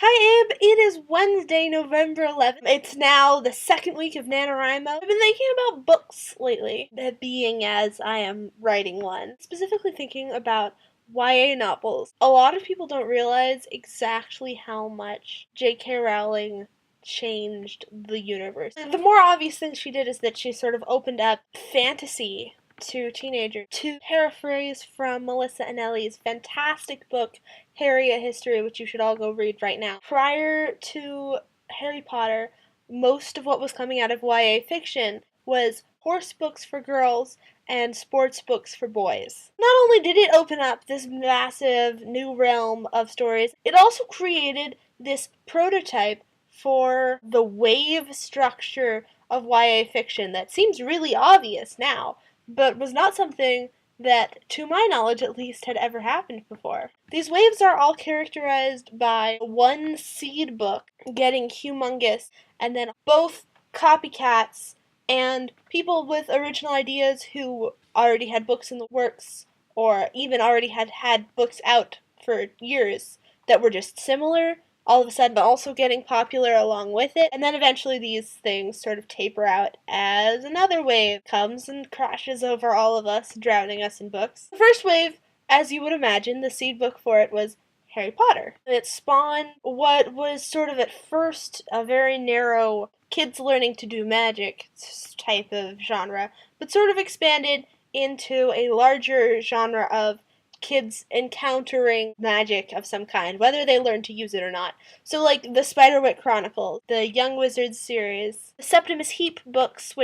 Hi Abe, it is Wednesday, November 11th. It's now the second week of NaNoWriMo. I've been thinking about books lately, that being as I am writing one. Specifically thinking about YA novels. A lot of people don't realize exactly how much J.K. Rowling changed the universe. The more obvious thing she did is that she sort of opened up fantasy to teenagers. To paraphrase from Melissa Anelli's fantastic book, Harry: A History, which you should all go read right now. Prior to Harry Potter, most of what was coming out of YA fiction was horse books for girls and sports books for boys. Not only did it open up this massive new realm of stories, it also created this prototype for the wave structure of YA fiction that seems really obvious now, but was not something that, to my knowledge at least, had ever happened before. These waves are all characterized by one seed book getting humongous, and then both copycats and people with original ideas who already had books in the works, or even already had books out for years that were just similar, all of a sudden also getting popular along with it, and then eventually these things sort of taper out as another wave comes and crashes over all of us, drowning us in books. The first wave, as you would imagine, the seed book for it was Harry Potter. It spawned what was sort of at first a very narrow kids learning to do magic type of genre, but sort of expanded into a larger genre of kids encountering magic of some kind, whether they learn to use it or not. So like the Spiderwick Chronicles, the Young Wizards series, the Septimus Heap books,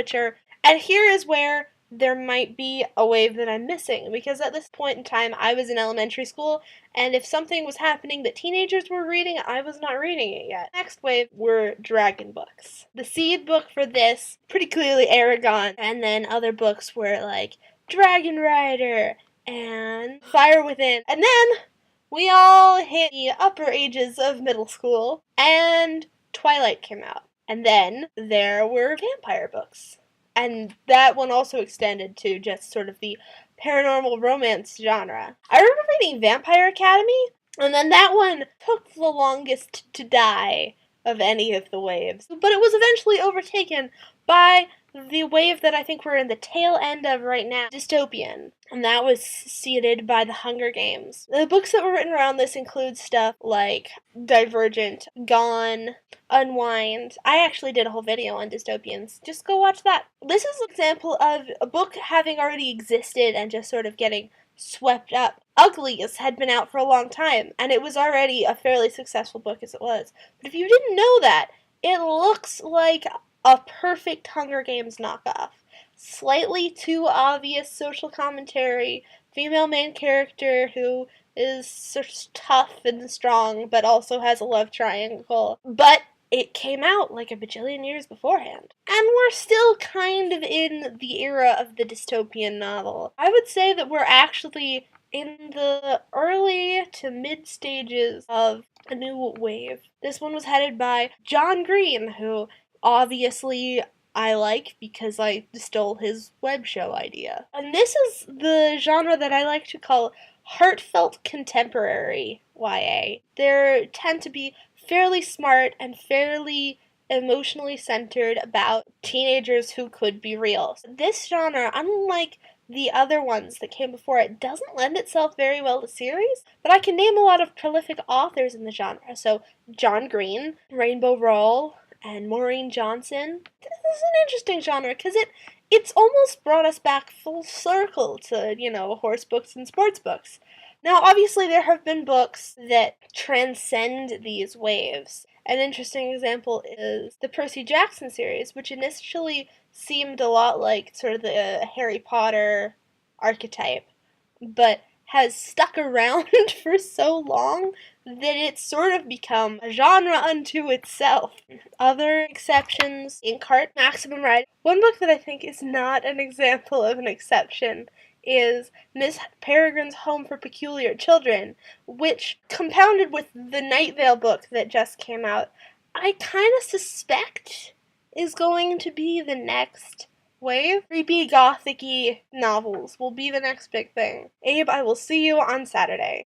and here is where there might be a wave that I'm missing, because at this point in time I was in elementary school, and if something was happening that teenagers were reading, I was not reading it yet. Next wave were dragon books. The seed book for this, pretty clearly Eragon, and then other books were like Dragon Rider, and Fire Within. And then we all hit the upper ages of middle school, and Twilight came out. And then there were vampire books. And that one also extended to just sort of the paranormal romance genre. I remember reading Vampire Academy, and then that one took the longest to die of any of the waves. But it was eventually overtaken by the wave that I think we're in the tail end of right now, dystopian, and that was seeded by the Hunger Games. The books that were written around this include stuff like Divergent, Gone, Unwind. I actually did a whole video on dystopians. Just go watch that. This is an example of a book having already existed and just sort of getting swept up. Uglies had been out for a long time, and it was already a fairly successful book as it was. But if you didn't know that, it looks like a perfect Hunger Games knockoff. Slightly too obvious social commentary, female main character who is sort of tough and strong, but also has a love triangle. But it came out like a bajillion years beforehand. And we're still kind of in the era of the dystopian novel. I would say that we're actually in the early to mid stages of a new wave. This one was headed by John Green, who obviously I like because I stole his web show idea. And this is the genre that I like to call heartfelt contemporary YA. There tend to be fairly smart and fairly emotionally centered about teenagers who could be real. This genre, unlike the other ones that came before it, doesn't lend itself very well to series, but I can name a lot of prolific authors in the genre. So John Green, Rainbow Rowell, and Maureen Johnson. This is an interesting genre because it's almost brought us back full circle to, horse books and sports books. Now, obviously, there have been books that transcend these waves. An interesting example is the Percy Jackson series, which initially seemed a lot like sort of the Harry Potter archetype, but has stuck around for so long that it's sort of become a genre unto itself. Other exceptions, Inkheart, Maximum Ride. One book that I think is not an example of an exception is Miss Peregrine's Home for Peculiar Children, which, compounded with the Night Vale book that just came out, I kind of suspect is going to be the next wave. Creepy, gothic-y novels will be the next big thing. Abe, I will see you on Saturday.